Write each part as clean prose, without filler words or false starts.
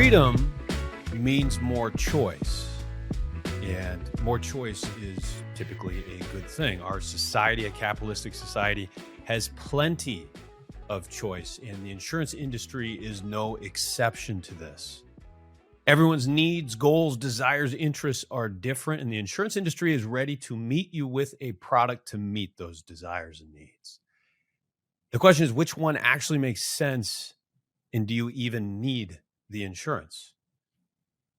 Freedom means more choice, and more choice is typically a good thing. Our society, a capitalistic society, has plenty of choice, and the insurance industry is no exception to this. Everyone's needs, goals, desires, interests are different, and the insurance industry is ready to meet you with a product to meet those desires and needs. The question is, which one actually makes sense, and do you even need the insurance?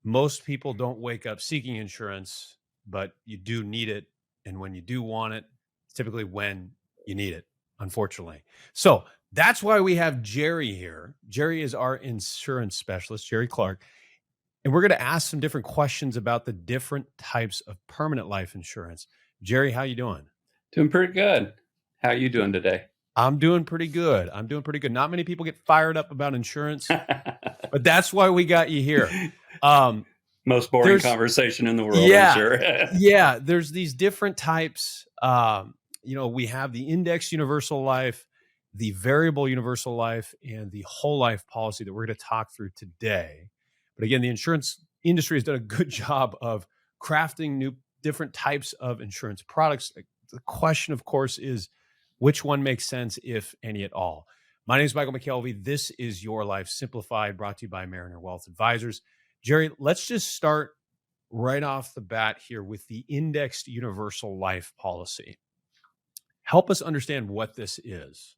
Most people don't wake up seeking insurance, but you do need it. And when you do want it, it's typically when you need it, unfortunately. So that's why we have Jerry here. Jerry is our insurance specialist, Jerry Clark. And we're going to ask some different questions about the different types of permanent life insurance. Jerry, how you doing? Doing pretty good. How are you doing today? I'm doing pretty good. Not many people get fired up about insurance, but that's why we got you here. Most boring conversation in the world, yeah, I'm sure. Yeah, there's these different types. We have the index universal life, the variable universal life, and the whole life policy that we're going to talk through today. But again, the insurance industry has done a good job of crafting different types of insurance products. The question, of course, is which one makes sense, if any at all. My name is Michael MacKelvie. This is Your Life Simplified, brought to you by Mariner Wealth Advisors. Jerry, let's just start right off the bat here with the indexed universal life policy. Help us understand what this is.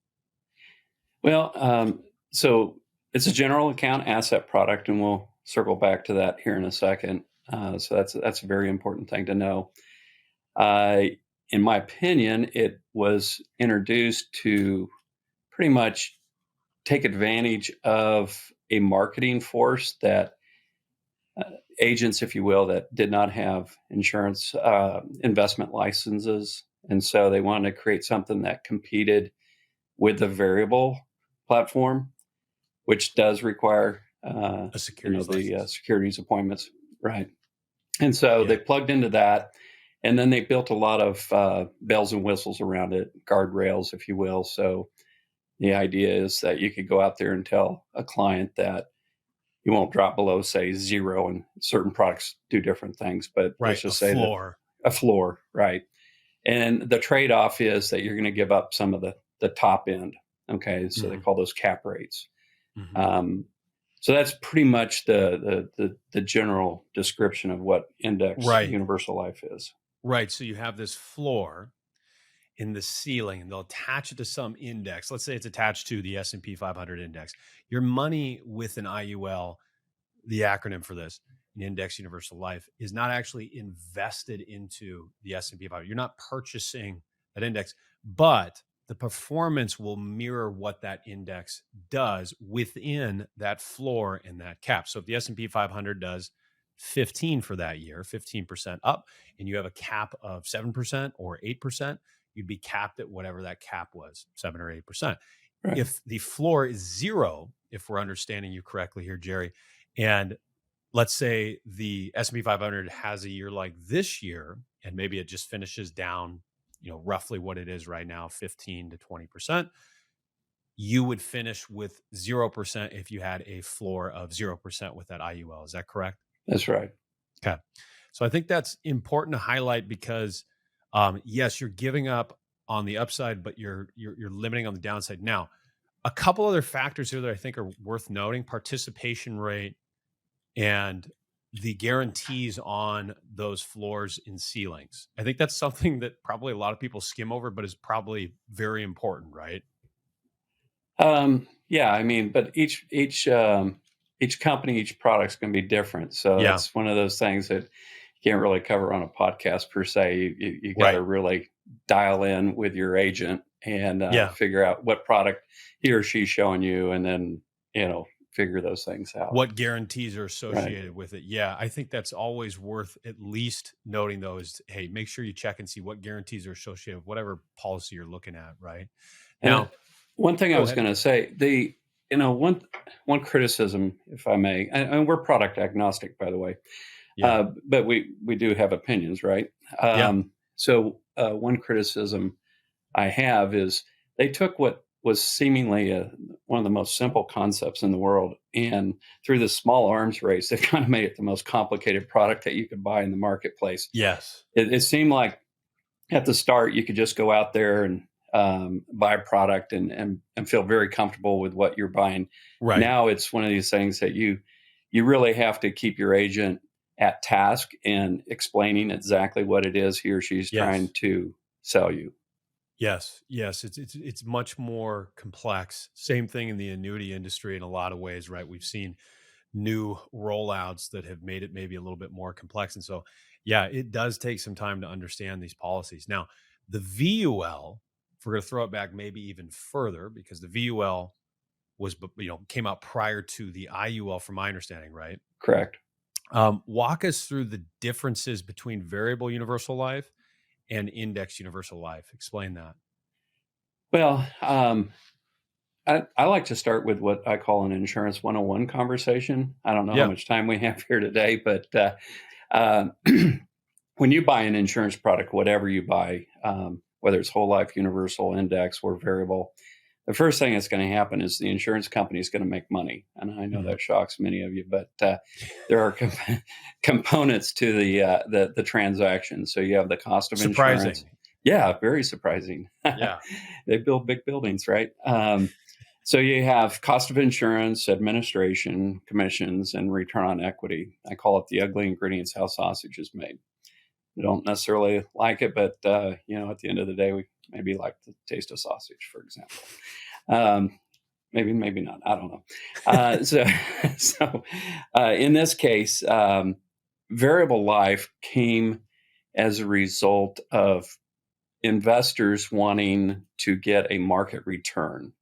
Well, so it's a general account asset product, and we'll circle back to that here in a second. So that's a very important thing to know. In my opinion, it was introduced to pretty much take advantage of a marketing force that agents, if you will, that did not have insurance investment licenses. And so they wanted to create something that competed with the variable platform, which does require a securities securities appointments. Right. And so they plugged into that. And then they built a lot of bells and whistles around it, guardrails, if you will. So the idea is that you could go out there and tell a client that you won't drop below, say, zero, and certain products do different things. But let's just say a floor, right? And the trade-off is that you're going to give up some of the top end. Okay, so they call those cap rates. Mm-hmm. So that's pretty much the general description of what index universal life is. Right. So you have this floor in the ceiling, and they'll attach it to some index. Let's say it's attached to the S&P 500 index. Your money with an IUL, the acronym for this, an index universal life, is not actually invested into the S&P 500. You're not purchasing that index, but the performance will mirror what that index does within that floor and that cap. So if the S&P 500 does 15 for that year, 15% up, and you have a cap of 7% or 8%, you'd be capped at whatever that cap was, 7 or 8%. Right. If the floor is zero, if we're understanding you correctly here, Jerry, and let's say the S&P 500 has a year like this year, and maybe it just finishes down, roughly what it is right now, 15 to 20%, you would finish with 0% if you had a floor of 0% with that IUL. Is that correct? That's right. Okay. So I think that's important to highlight because, yes, you're giving up on the upside, but you're limiting on the downside. Now, a couple other factors here that I think are worth noting: participation rate and the guarantees on those floors and ceilings. I think that's something that probably a lot of people skim over, but is probably very important, right? Yeah, I mean, but each company, each product's going to be different. So that's one of those things that you can't really cover on a podcast per se. You got to really dial in with your agent and figure out what product he or she's showing you, and then, figure those things out. What guarantees are associated with it. Yeah, I think that's always worth at least noting those. Hey, make sure you check and see what guarantees are associated with whatever policy you're looking at, right? Now, one thing I was going to say, one criticism, if I may, and we're product agnostic, by the way, but we do have opinions, right? So one criticism I have is they took what was seemingly one of the most simple concepts in the world. And through this small arms race, they've kind of made it the most complicated product that you could buy in the marketplace. Yes. It seemed like at the start you could just go out there and buy a product and feel very comfortable with what you're buying. Right. Now it's one of these things that you really have to keep your agent at task and explaining exactly what it is he or she's trying Yes. to sell you. Yes. Yes. It's much more complex. Same thing in the annuity industry in a lot of ways, right? We've seen new rollouts that have made it maybe a little bit more complex. And so, yeah, it does take some time to understand these policies. Now, the VUL, if we're going to throw it back maybe even further, because the VUL was, came out prior to the IUL, from my understanding, right? Correct. Walk us through the differences between variable universal life and index universal life. Explain that. Well, I like to start with what I call an insurance 101 conversation. I don't know how Yeah. much time we have here today, but when you buy an insurance product, whatever you buy, whether it's whole life, universal, index, or variable, the first thing that's going to happen is the insurance company is going to make money. And I know Mhm. that shocks many of you, but there are components to the transaction. So you have the cost of insurance. Surprising. Yeah, very surprising. Yeah. They build big buildings, right? So you have cost of insurance, administration, commissions, and return on equity. I call it the ugly ingredients how sausage is made. We don't necessarily like it, but at the end of the day, we maybe like the taste of sausage, for example. Maybe not. I don't know. In this case, variable life came as a result of investors wanting to get a market return.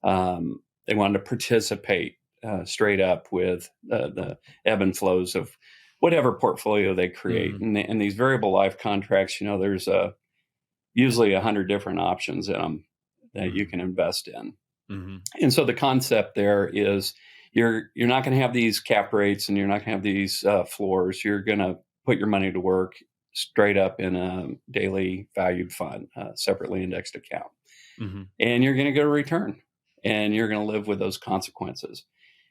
They wanted to participate straight up with the ebb and flows of whatever portfolio they create. Mhm. And these variable life contracts, there's usually 100 different options in them that you Mhm. can invest in. Mhm. And so the concept there is you're not going to have these cap rates and you're not going to have these floors. You're going to put your money to work straight up in a daily valued fund, separately indexed account, Mhm. and you're going to get a return, and you're going to live with those consequences.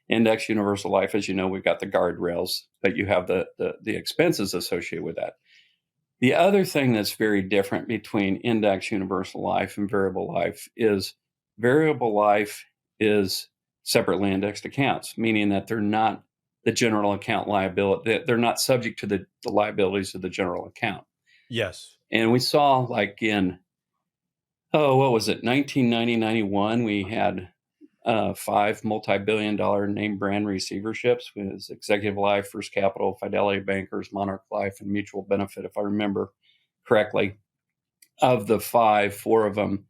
Index universal life, as you know, we've got the guardrails, but you have the expenses associated with that. The other thing that's very different between index universal life and variable life is separately indexed accounts, meaning that they're not the general account liability. They're not subject to the liabilities of the general account. Yes. And we saw, like in, what was it, 1990, 91, we had 5 multi-billion-dollar name brand receiverships with Executive Life, First Capital, Fidelity Bankers, Monarch Life, and Mutual Benefit, if I remember correctly. Of the 5, 4 of them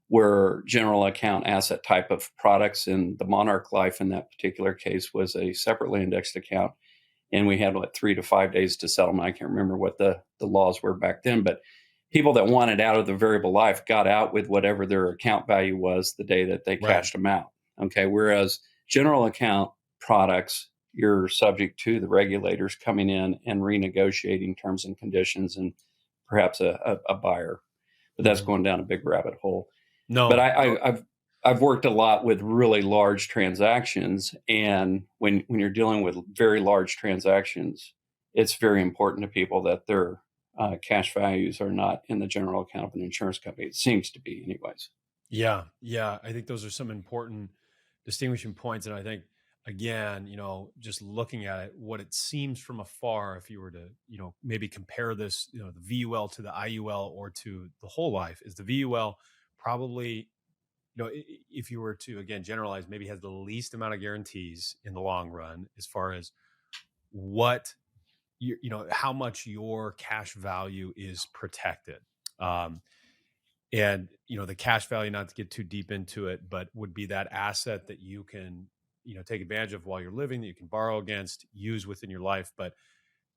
were general account asset type of products, and the Monarch Life in that particular case was a separately indexed account. And we had like 3 to 5 days to settlement. I can't remember what the laws were back then, but people that wanted out of the variable life got out with whatever their account value was the day that they Right. cashed them out. Okay. Whereas general account products, you're subject to the regulators coming in and renegotiating terms and conditions and perhaps a buyer. But that's Mhm. going down a big rabbit hole. But No. No. I've worked a lot with really large transactions, and when you're dealing with very large transactions, it's very important to people that their cash values are not in the general account of an insurance company. It seems to be, anyways. Yeah. Yeah. I think those are some important distinguishing points. And I think, again, just looking at it, what it seems from afar, if you were to, maybe compare this, the VUL to the IUL or to the whole life, is the VUL probably, if you were to, again, generalize, maybe has the least amount of guarantees in the long run as far as what how much your cash value is protected. Um, and the cash value, not to get too deep into it, but would be that asset that you can take advantage of while you're living, that you can borrow against, use within your life, but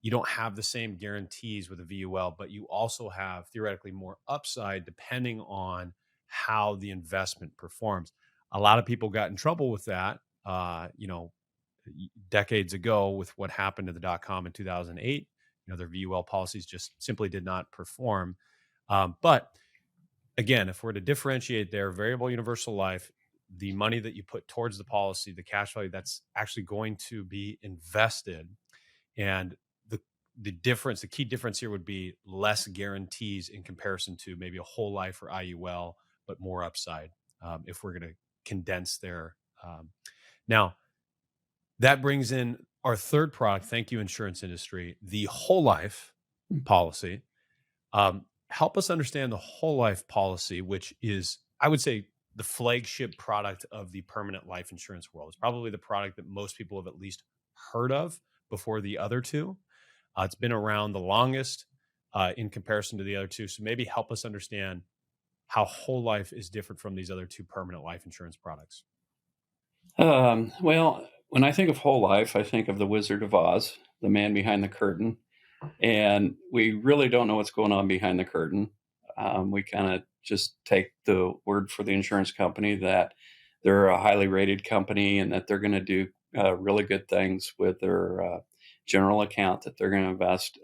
you don't have the same guarantees with a VUL, but you also have theoretically more upside depending on how the investment performs. A lot of people got in trouble with that decades ago with what happened to the dot-com in 2008. Their VUL policies just simply did not perform. But again, if we're to differentiate there, variable universal life, the money that you put towards the policy, the cash value that's actually going to be invested. And the the key difference here would be less guarantees in comparison to maybe a whole life or IUL, but more upside, if we're going to condense there. Now, that brings in our third product. Thank you, insurance industry, the whole life policy. Help us understand the whole life policy, which is, I would say, the flagship product of the permanent life insurance world. It's probably the product that most people have at least heard of before the other two. It's been around the longest in comparison to the other two. So maybe help us understand how whole life is different from these other two permanent life insurance products. Well, when I think of whole life, I think of the Wizard of Oz, the man behind the curtain. And we really don't know what's going on behind the curtain. We kind of just take the word for the insurance company that they're a highly rated company and that they're going to do really good things with their general account, that they're going to invest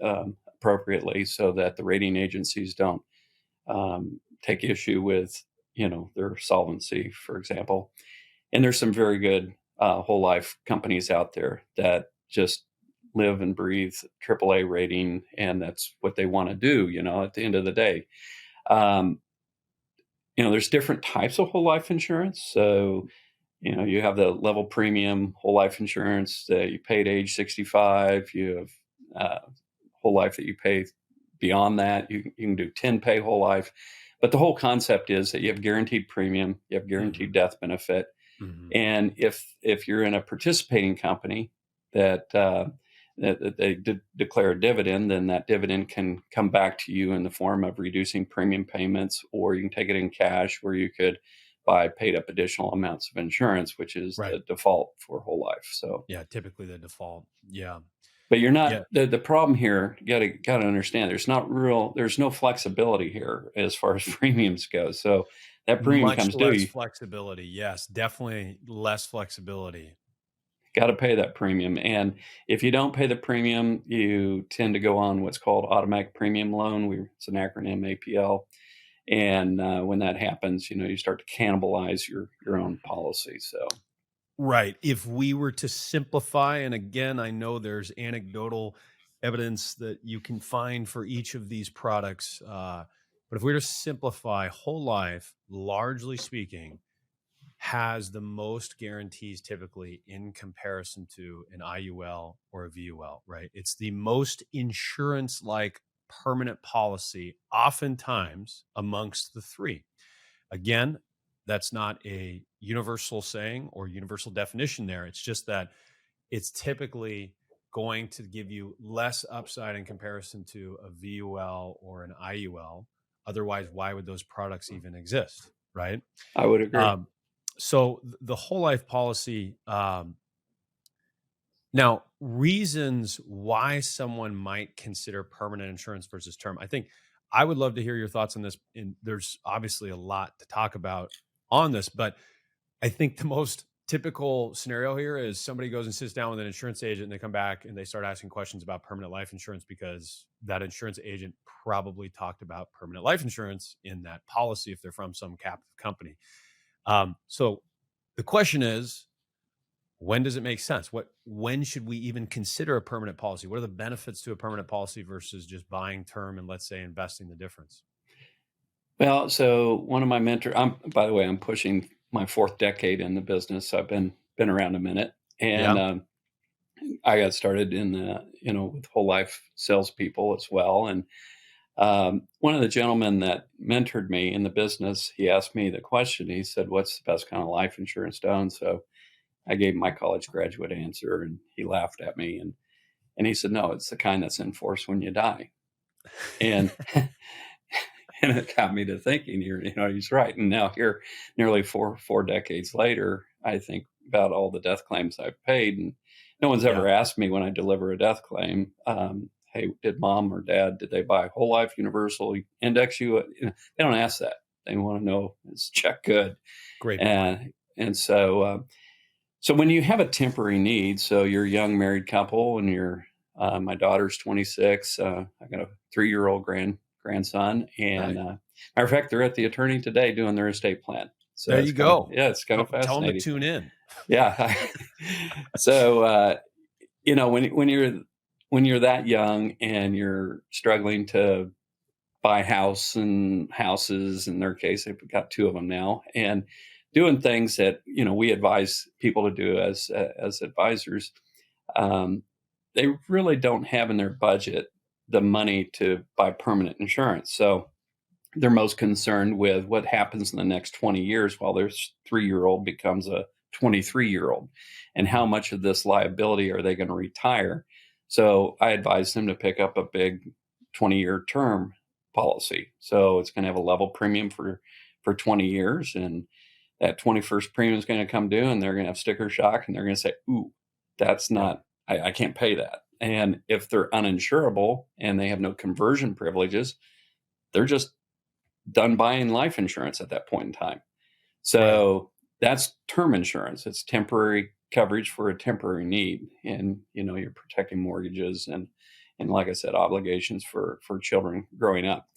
appropriately so that the rating agencies don't take issue with, their solvency, for example. And there's some very good whole life companies out there that just live and breathe AAA rating, and that's what they want to do, at the end of the day. There's different types of whole life insurance. So, you have the level premium whole life insurance that you pay at age 65. You have whole life that you pay beyond that. You can do 10 pay whole life. But the whole concept is that you have guaranteed premium, you have guaranteed death benefit. Mm-hmm. And if you're in a participating company that they declare a dividend, then that dividend can come back to you in the form of reducing premium payments, or you can take it in cash, where you could buy paid up additional amounts of insurance, which is Right. the default for whole life. So Yeah, typically the default. Yeah. but you're not, Yeah. the problem here, you gotta understand, there's no flexibility here as far as premiums go. So that premium Much comes due, less you flexibility. Yes, definitely less flexibility. got to pay that premium. And if you don't pay the premium, you tend to go on what's called automatic premium loan. It's an acronym, APL. And when that happens, you start to cannibalize your own policy. So Right. If we were to simplify, and again, I know there's anecdotal evidence that you can find for each of these products, but if we were to simplify, whole life, largely speaking, has the most guarantees typically in comparison to an IUL or a VUL, right? It's the most insurance like permanent policy, oftentimes amongst the three. Again, that's not a universal saying or universal definition there. It's just that it's typically going to give you less upside in comparison to a VUL or an IUL. Otherwise, why would those products even exist, right? I would agree. So the whole life policy, now reasons why someone might consider permanent insurance versus term. I think I would love to hear your thoughts on this. And there's obviously a lot to talk about on this, but I think the most typical scenario here is somebody goes and sits down with an insurance agent and they come back and they start asking questions about permanent life insurance because that insurance agent probably talked about permanent life insurance in that policy if they're from some captive company. So the question is, when does it make sense? When should we even consider a permanent policy? What are the benefits to a permanent policy versus just buying term and, let's say, investing the difference? Well, so one of my mentors, by the way, I'm pushing my fourth decade in the business. So I've been around a minute, and Yeah. I got started in with whole life salespeople as well. And one of the gentlemen that mentored me in the business, he asked me the question. He said, "What's the best kind of life insurance to own?" So I gave him my college graduate answer, and he laughed at me, and he said, "No, it's the kind that's enforced when you die." And and it got me to thinking. He's right. And now here, nearly four decades later, I think about all the death claims I've paid, and no one's ever Yeah. asked me when I deliver a death claim, "Hey, did mom or dad, did they buy whole life, universal, index you?" They don't ask that. They want to know, is check good? Great point. And so when you have a temporary need, so you're a young married couple, and my daughter's 26. I got a 3-year-old grandson, and Right. matter of fact, they're at the attorney today doing their estate plan. So There that's you go. it's kind of Tell them to fascinating. tune in. Yeah. So, when you're that young and you're struggling to buy houses, in their case, they've got 2 of them now, and doing things that, we advise people to do as advisors, um, they really don't have in their budget the money to buy permanent insurance. So they're most concerned with what happens in the next 20 years while their 3-year-old becomes a 23-year-old, and how Mhm. much of this liability are they going to retire. So I advise them to pick up a big 20-year term policy. So it's going to have a level premium for 20 years, and that 21st premium is going to come due, and they're going to have sticker shock, and they're going to say, ooh, that's Yep. not, I can't pay that. And if they're uninsurable and they have no conversion privileges, they're just done buying life insurance at that point in time. Right. So that's term insurance. It's temporary coverage for a temporary need, and you're protecting mortgages and like I said, obligations for children growing up.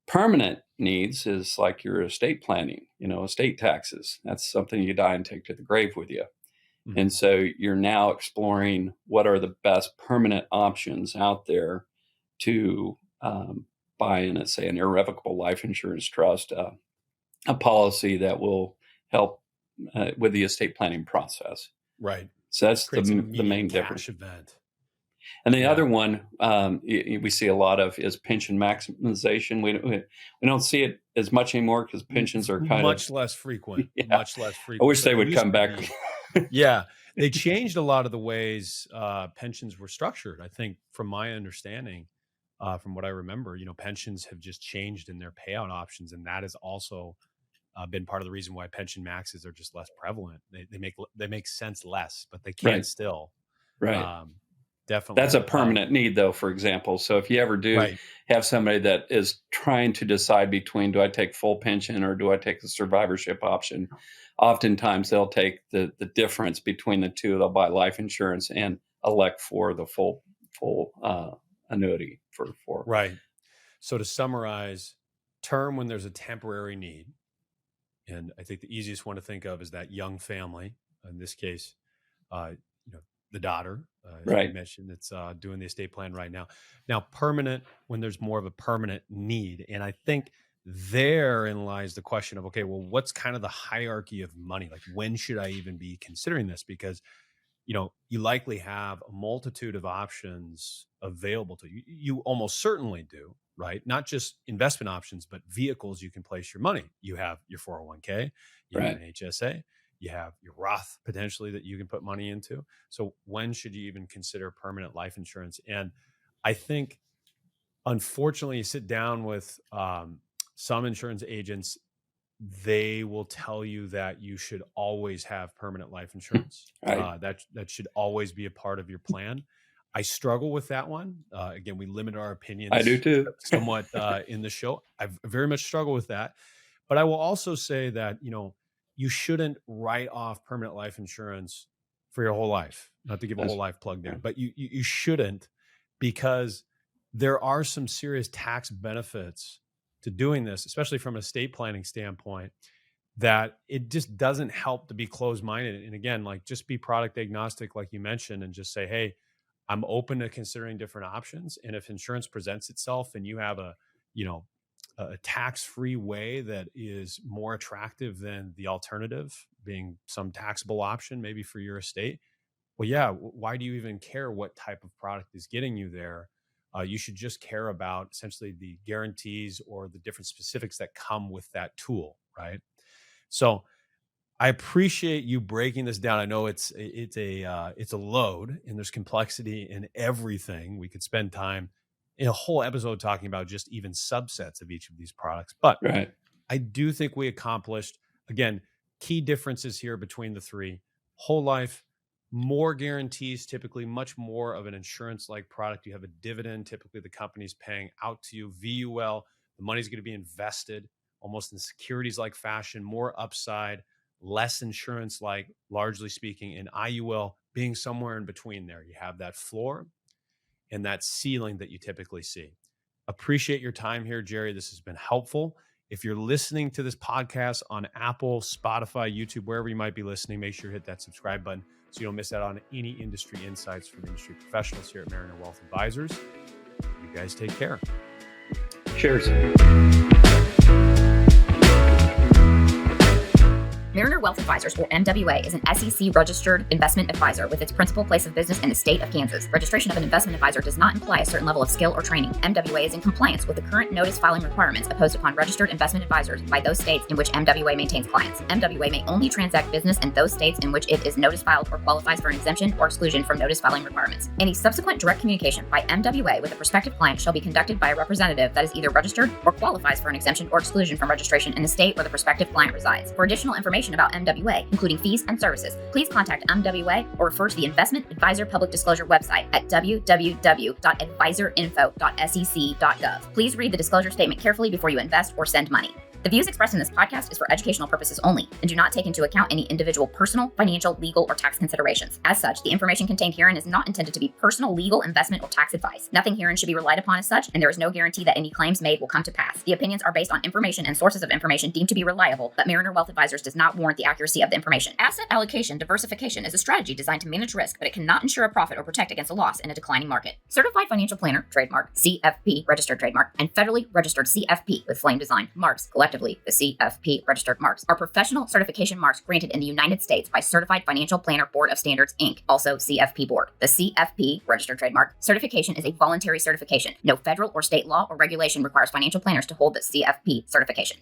Permanent needs is like your estate planning, estate taxes. That's something you die and take to the grave with you. And Mhm. so you're now exploring what are the best permanent options out there to buy in, let's say, an irrevocable life insurance trust, a policy that will help with the estate planning process. Right. So that's Creates an the immediate main cash difference. event. And the Yeah. other one we see a lot of is pension maximization. We don't see it as much anymore because pensions are kind of Much less frequent, yeah. much less I frequent, wish but they it would used come to back. be. Yeah, they changed a lot of the ways pensions were structured. I think, from my understanding, from what I remember, pensions have just changed in their payout options, and that has also been part of the reason why pension maxes are just less prevalent. They make sense less, but they can Right, still right. um, That's a definitely. permanent need, though, for example. So if you ever do Right. have somebody that is trying to decide between do I take full pension or do I take the survivorship option, oftentimes they'll take the difference between the two. They'll buy life insurance and elect for the full annuity for. Right. So to summarize, term when there's a temporary need, and I think the easiest one to think of is that young family. In this case, uh, the daughter, as we Right, mentioned, that's doing the estate plan right now. Now, permanent when there's more of a permanent need, and I think therein lies the question of, okay, well, what's kind of the hierarchy of money? Like, when should I even be considering this? Because you likely have a multitude of options available to you. You almost certainly do, right? Not just investment options, but vehicles you can place your money. You have your 401k, you have right. an HSA, you have your Roth potentially that you can put money into. So when should you even consider permanent life insurance? And I think, unfortunately, you sit down with some insurance agents, they will tell you that you should always have permanent life insurance. Right. That should always be a part of your plan. I struggle with that one. Again, we limit our I do opinions too. somewhat in the show. I very much struggle with that. But I will also say that you shouldn't write off permanent life insurance for your whole life. Not to give a whole That's life plug there, right. but you shouldn't, because there are some serious tax benefits to doing this, especially from an estate planning standpoint, that it just doesn't help to be closed minded. And again, like, just be product agnostic, like you mentioned, and just say, hey, I'm open to considering different options. And if insurance presents itself and you have you know, a tax free way that is more attractive than the alternative being some taxable option, maybe for your estate, well, yeah, why do you even care what type of product is getting you there? You should just care about essentially the guarantees or the different specifics that come with that tool, right? So I appreciate you breaking this down. I know it's a load, and there's complexity in everything. We could spend time in a whole episode talking about just even subsets of each of these products, but Right. I do think we accomplished, again, key differences here between the three. Whole life, more guarantees, typically much more of an insurance like product. You have a dividend, typically the company's paying out to you. VUL, the money's going to be invested almost in securities like fashion, more upside, less insurance like, largely speaking. In IUL, being somewhere in between there. You have that floor and that ceiling that you typically see. Appreciate your time here, Jerry. This has been helpful. If you're listening to this podcast on Apple, Spotify, YouTube, wherever you might be listening, make sure you hit that subscribe button so you don't miss out on any industry insights from industry professionals here at Mariner Wealth Advisors. You guys take care. Cheers. Mariner Wealth Advisors, or MWA, is an SEC-registered investment advisor with its principal place of business in the state of Kansas. Registration of an investment advisor does not imply a certain level of skill or training. MWA is in compliance with the current notice filing requirements imposed upon registered investment advisors by those states in which MWA maintains clients. MWA may only transact business in those states in which it is notice filed or qualifies for an exemption or exclusion from notice filing requirements. Any subsequent direct communication by MWA with a prospective client shall be conducted by a representative that is either registered or qualifies for an exemption or exclusion from registration in the state where the prospective client resides. For additional information about MWA, including fees and services, please contact MWA or refer to the Investment Advisor Public Disclosure website at www.advisorinfo.sec.gov. Please read the disclosure statement carefully before you invest or send money. The views expressed in this podcast is for educational purposes only and do not take into account any individual personal, financial, legal, or tax considerations. As such, the information contained herein is not intended to be personal, legal, investment, or tax advice. Nothing herein should be relied upon as such, and there is no guarantee that any claims made will come to pass. The opinions are based on information and sources of information deemed to be reliable, but Mariner Wealth Advisors does not warrant the accuracy of the information. Asset allocation diversification is a strategy designed to manage risk, but it cannot ensure a profit or protect against a loss in a declining market. Certified Financial Planner, trademark, CFP, registered trademark, and federally registered CFP with flame design marks, collectively the CFP registered marks, are professional certification marks granted in the United States by Certified Financial Planner Board of Standards, Inc., also CFP Board. The CFP registered trademark certification is a voluntary certification. No federal or state law or regulation requires financial planners to hold the CFP certification.